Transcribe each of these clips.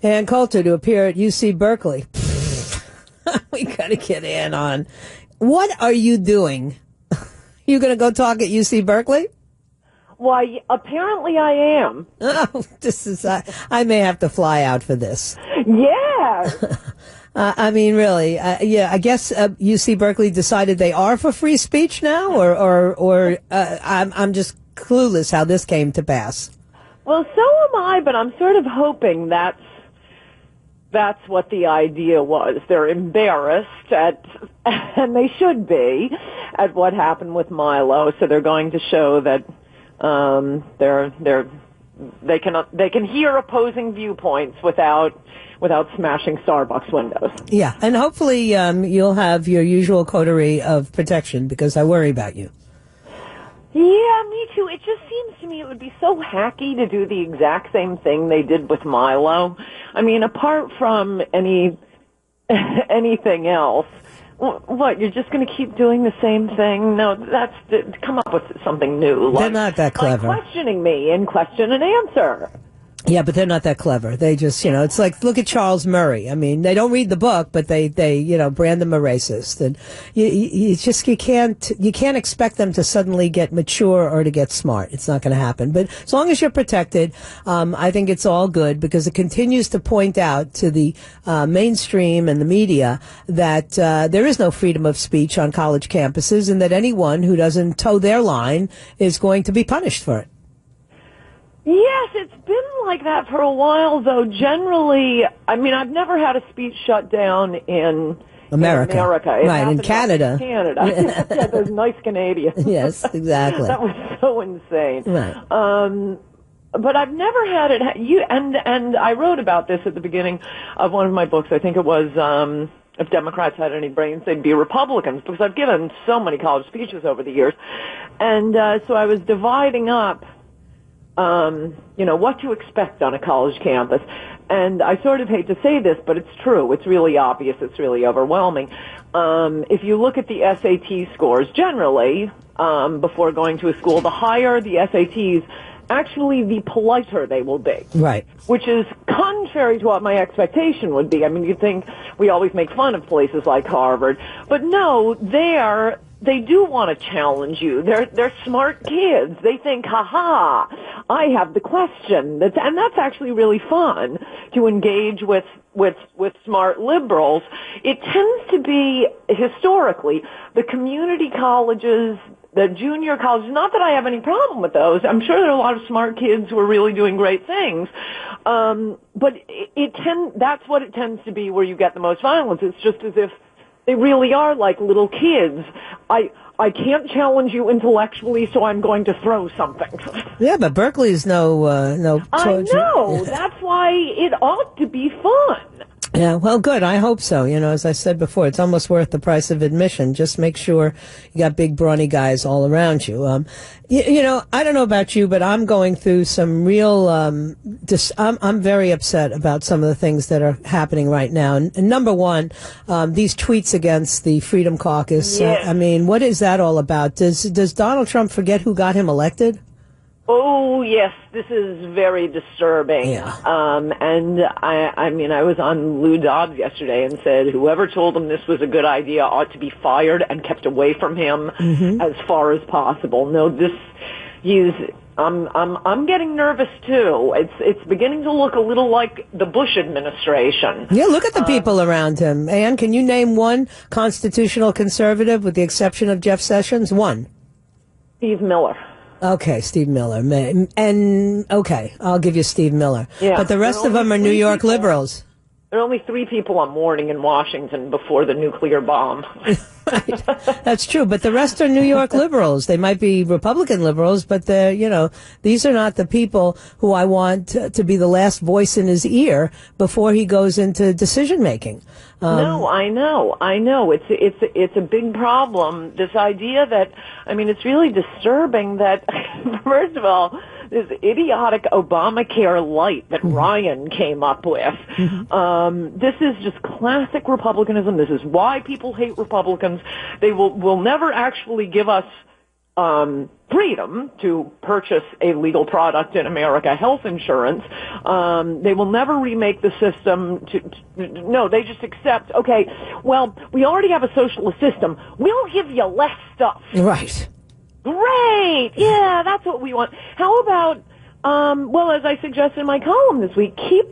and Coulter to appear at UC Berkeley. We got to get in on. What are you doing? You going to go talk at UC Berkeley? Why, apparently I am. Oh, this is. I may have to fly out for this. Yeah. I mean, really, yeah. I guess UC Berkeley decided they are for free speech now, or I'm just clueless how this came to pass. Well, so am I, but I'm sort of hoping that's what the idea was. They're embarrassed and they should be, at what happened with Milo. So they're going to show that they can hear opposing viewpoints without smashing Starbucks windows. Yeah, and hopefully you'll have your usual coterie of protection, because I worry about you. Yeah, me too. It just seems to me it would be so hacky to do the exact same thing they did with Milo. I mean, apart from anything else, what, you're just going to keep doing the same thing? No, come up with something new. They're not that clever. Like questioning me in question and answer. Yeah, but they're not that clever. They just, it's like, look at Charles Murray. I mean, they don't read the book, but they brand them a racist. And you can't expect them to suddenly get mature or to get smart. It's not going to happen. But as long as you're protected, I think it's all good, because it continues to point out to the mainstream and the media that there is no freedom of speech on college campuses, and that anyone who doesn't toe their line is going to be punished for it. Yes, it's been like that for a while, though. Generally, I mean, I've never had a speech shut down in America. Right, in Canada. Yeah, those nice Canadians. Yes, exactly. That was so insane. Right. But I've never had it. And I wrote about this at the beginning of one of my books. I think it was, if Democrats had any brains, they'd be Republicans, because I've given so many college speeches over the years. And so I was dividing up what to expect on a college campus. And I sort of hate to say this, but it's true. It's really obvious. It's really overwhelming. If you look at the SAT scores generally, before going to a school, the higher the SATs, actually the politer they will be. Right. Which is contrary to what my expectation would be. I mean, you'd think we always make fun of places like Harvard. But no, they do want to challenge you. They're smart kids. They think, I have the question. And that's actually really fun to engage with smart liberals. It tends to be, historically, the community colleges, the junior colleges. Not that I have any problem with those. I'm sure there are a lot of smart kids who are really doing great things. But that's what it tends to be where you get the most violence. It's just as if they really are like little kids. I can't challenge you intellectually, so I'm going to throw something. Yeah, but Berkeley's no. I know. That's why it ought to be fun. Yeah, well, good. I hope so. As I said before, it's almost worth the price of admission. Just make sure you got big, brawny guys all around you. I don't know about you, but I'm going through some real, I'm very upset about some of the things that are happening right now. And number one, these tweets against the Freedom Caucus. Yes. I mean, what is that all about? Does Donald Trump forget who got him elected? Oh, yes, this is very disturbing. Yeah. And I mean, I was on Lou Dobbs yesterday and said whoever told him this was a good idea ought to be fired and kept away from him as far as possible. No, I'm getting nervous too. It's beginning to look a little like the Bush administration. Yeah, look at the people around him. Ann, can you name one constitutional conservative with the exception of Jeff Sessions? One. Steve Miller. Okay, Steve Miller. And, okay, I'll give you Steve Miller. Yeah, but the rest of them are New York liberals. There are only 3 people I'm mourning in Washington before the nuclear bomb. Right. That's true, but the rest are New York liberals. They might be Republican liberals, but these are not the people who I want to be the last voice in his ear before he goes into decision making. No, I know. It's a big problem. This idea that, I mean, it's really disturbing that, first of all, this idiotic Obamacare light that Ryan came up with. This is just classic Republicanism. This is why people hate Republicans. They will never actually give us freedom to purchase a legal product in America, health insurance. They will never remake the system no, they just accept, okay, well, we already have a socialist system. We'll give you less stuff. Right. Great. Yeah, that's what we want. How about, well, as I suggested in my column this week, keep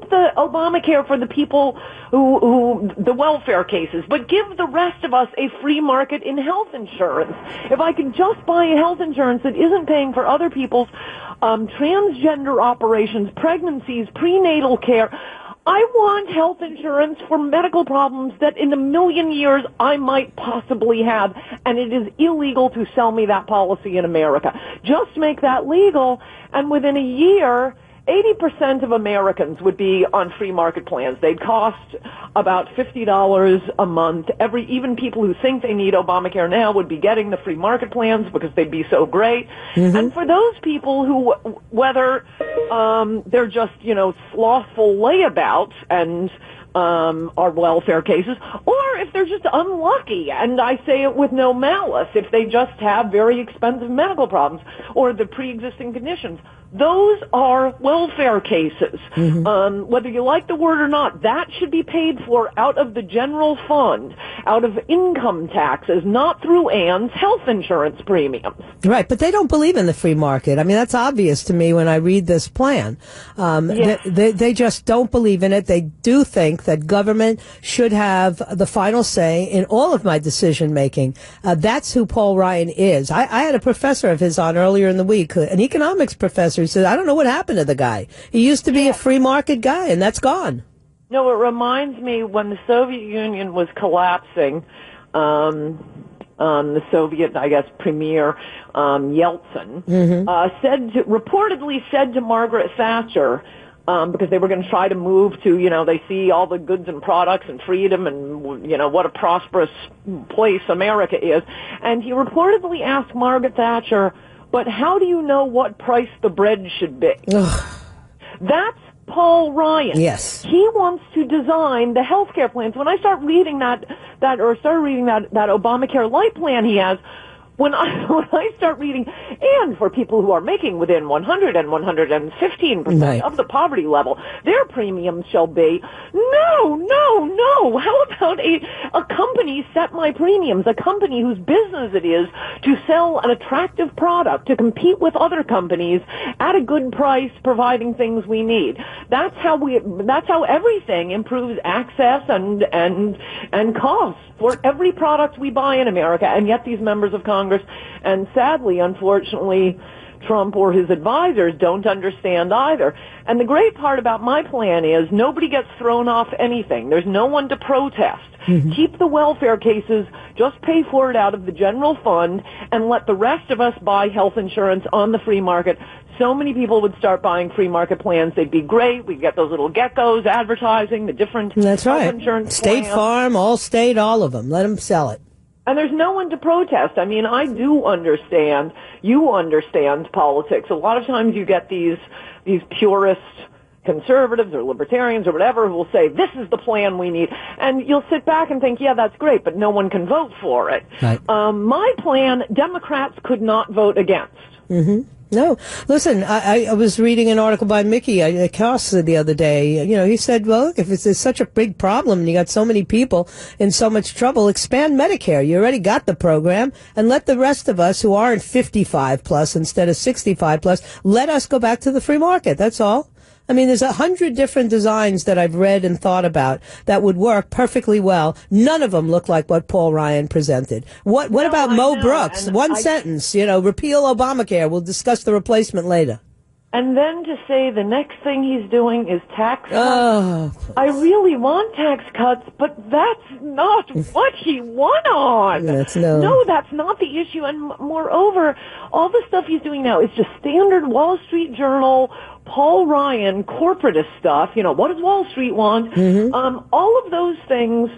the Obamacare for the people who the welfare cases, but give the rest of us a free market in health insurance. If I can just buy a health insurance that isn't paying for other people's transgender operations, pregnancies, prenatal care, I want health insurance for medical problems that in a million years I might possibly have, and it is illegal to sell me that policy in America. Just make that legal, and within a year, 80% of Americans would be on free market plans. They'd cost about $50 a month. Even people who think they need Obamacare now would be getting the free market plans because they'd be so great. Mm-hmm. And for those people who, whether they're just, slothful layabouts and are welfare cases, or if they're just unlucky, and I say it with no malice, if they just have very expensive medical problems or the pre-existing conditions, those are welfare cases. Mm-hmm. Whether you like the word or not, that should be paid for out of the general fund, out of income taxes, not through Ann's health insurance premiums. Right, but they don't believe in the free market. I mean, that's obvious to me when I read this plan. Yes. They just don't believe in it. They do think that government should have the final say in all of my decision making. That's who Paul Ryan is. I had a professor of his on earlier in the week, an economics professor. He said, I don't know what happened to the guy. He used to be a free market guy, and that's gone. No, it reminds me when the Soviet Union was collapsing, the Soviet, I guess, premier, Yeltsin, mm-hmm. reportedly said to Margaret Thatcher, because they were going to try to move to, they see all the goods and products and freedom and, what a prosperous place America is. And he reportedly asked Margaret Thatcher, but how do you know what price the bread should be? Ugh. That's Paul Ryan. Yes. He wants to design the healthcare plans. When I started reading that Obamacare Light plan he has, when I start reading, and for people who are making within 100 and 115% of the poverty level, their premiums shall be, no. How about a company set my premiums, a company whose business it is to sell an attractive product, to compete with other companies at a good price, providing things we need. That's how everything improves access and costs for every product we buy in America, and yet these members of Congress, and sadly, unfortunately, Trump or his advisors don't understand either. And the great part about my plan is nobody gets thrown off anything. There's no one to protest. Mm-hmm. Keep the welfare cases, just pay for it out of the general fund, and let the rest of us buy health insurance on the free market. So many people would start buying free market plans. They'd be great. We'd get those little geckos advertising the different That's right. health insurance State plans. Farm, Allstate, all of them. Let them sell it. And there's no one to protest. I mean, I do understand. You understand politics. A lot of times you get these purist conservatives or libertarians or whatever who will say, this is the plan we need. And you'll sit back and think, yeah, that's great, but no one can vote for it. Right. My plan, Democrats could not vote against. Mm-hmm. No. Listen, I was reading an article by Mickey Koss the other day. He said, well, look, if it's such a big problem and you got so many people in so much trouble, expand Medicare. You already got the program, and let the rest of us who aren't 55 plus instead of 65 plus, let us go back to the free market. That's all. I mean, there's 100 different designs that I've read and thought about that would work perfectly well. None of them look like what Paul Ryan presented. What about Mo Brooks? One sentence, repeal Obamacare. We'll discuss the replacement later. And then to say the next thing he's doing is tax cuts. I really want tax cuts, but that's not what he won on. No, that's not the issue. And moreover, all the stuff he's doing now is just standard Wall Street Journal, Paul Ryan, corporatist stuff. What does Wall Street want? Mm-hmm. All of those things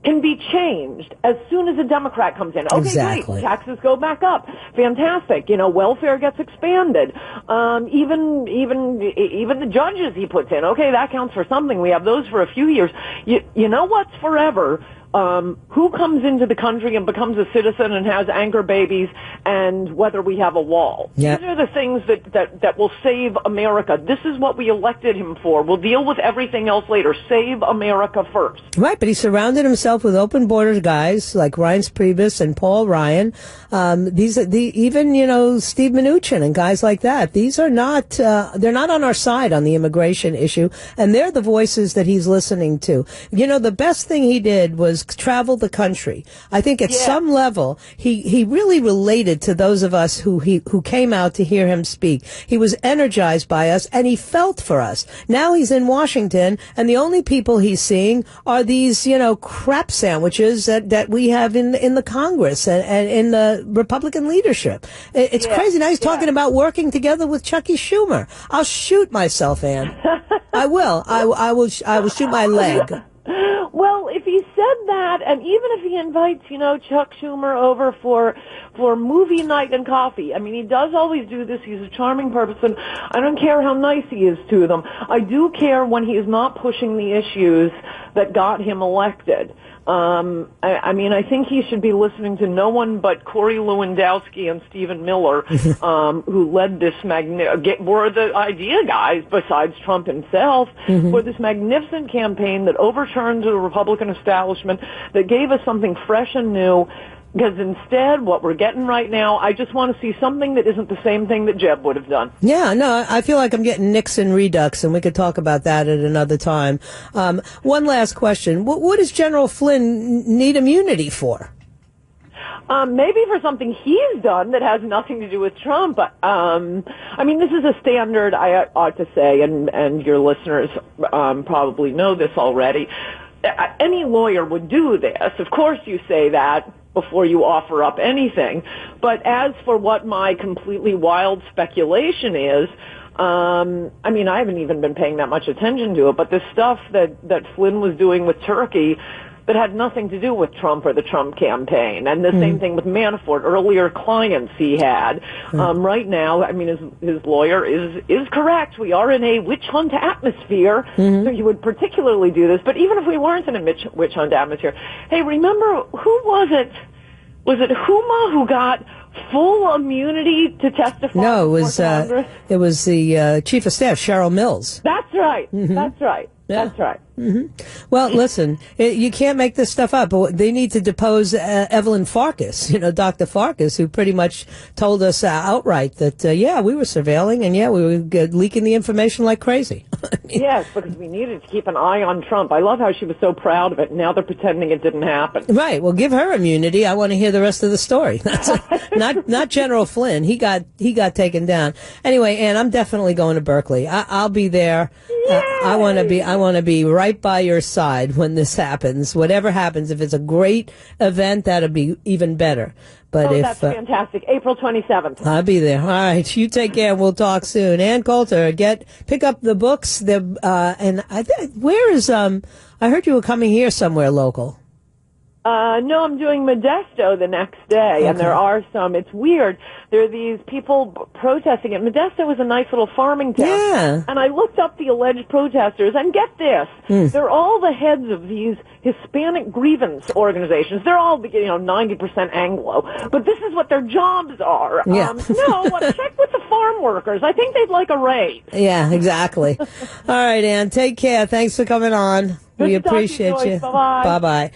can be changed as soon as a Democrat comes in. Okay, exactly. Great. Taxes go back up. Fantastic. Welfare gets expanded. Even the judges he puts in. Okay, that counts for something. We have those for a few years. You know what's forever? who comes into the country and becomes a citizen and has anchor babies, and whether we have a wall. Yep. These are the things that will save America. This is what we elected him for. We'll deal with everything else later. Save America first. Right, but he surrounded himself with open borders guys like Reince Priebus and Paul Ryan. Even Steve Mnuchin and guys like that. These are not they're not on our side on the immigration issue, and they're the voices that he's listening to. The best thing he did was travel the country. I think at some level he really related to those of us who came out to hear him speak. He was energized by us, and he felt for us. Now he's in Washington, and the only people he's seeing are these crap sandwiches that we have in the Congress and in the Republican leadership. It's crazy. Now he's talking about working together with Chucky Schumer. I'll shoot myself, Ann. I will. I will shoot my leg. Well, if he said that, and even if he invites, Chuck Schumer over for movie night and coffee, I mean, he does always do this. He's a charming person. I don't care how nice he is to them. I do care when he is not pushing the issues that got him elected. I think he should be listening to no one but Corey Lewandowski and Stephen Miller, who led this were the idea guys, besides Trump himself, for this magnificent campaign that overturned the Republican establishment, that gave us something fresh and new. Because instead, what we're getting right now, I just want to see something that isn't the same thing that Jeb would have done. Yeah, no, I feel like I'm getting Nixon redux, and we could talk about that at another time. One last question. What does General Flynn need immunity for? Maybe for something he's done that has nothing to do with Trump. This is a standard, I ought to say, and your listeners probably know this already. Any lawyer would do this. Of course you say that before you offer up anything. But as for what my completely wild speculation is, I haven't even been paying that much attention to it, but the stuff that Flynn was doing with Turkey that had nothing to do with Trump or the Trump campaign. And the same thing with Manafort, earlier clients he had. Right now, his lawyer is correct. We are in a witch hunt atmosphere, so you would particularly do this. But even if we weren't in a witch hunt atmosphere, hey, remember, who was it? Was it Huma who got full immunity to testify? No, it was the chief of staff, Cheryl Mills. That's right. That's right. Yeah. That's right. Well, listen, you can't make this stuff up. They need to depose Evelyn Farkas, Dr. Farkas, who pretty much told us outright that, we were surveilling and, we were leaking the information like crazy. Yes, because we needed to keep an eye on Trump. I love how she was so proud of it. Now they're pretending it didn't happen. Right. Well, give her immunity. I want to hear the rest of the story. That's not General Flynn. He got taken down. Anyway, Ann, I'm definitely going to Berkeley. I'll be there. I want to be right by your side when this happens. Whatever happens, if it's a great event, that'll be even better. But that's fantastic. April 27th. I'll be there. All right. You take care. We'll talk soon. Ann Coulter, pick up the books. Where is, I heard you were coming here somewhere local. No, I'm doing Modesto the next day, and there are some. It's weird. There are these people protesting it. Modesto is a nice little farming town. Yeah. And I looked up the alleged protesters, and get this. They're all the heads of these Hispanic grievance organizations. They're all, 90% Anglo. But this is what their jobs are. Yeah. Check with the farm workers. I think they'd like a raise. Yeah, exactly. All right, Ann, take care. Thanks for coming on. Good We to talk to you, appreciate Joyce. you. Bye-bye. Bye-bye.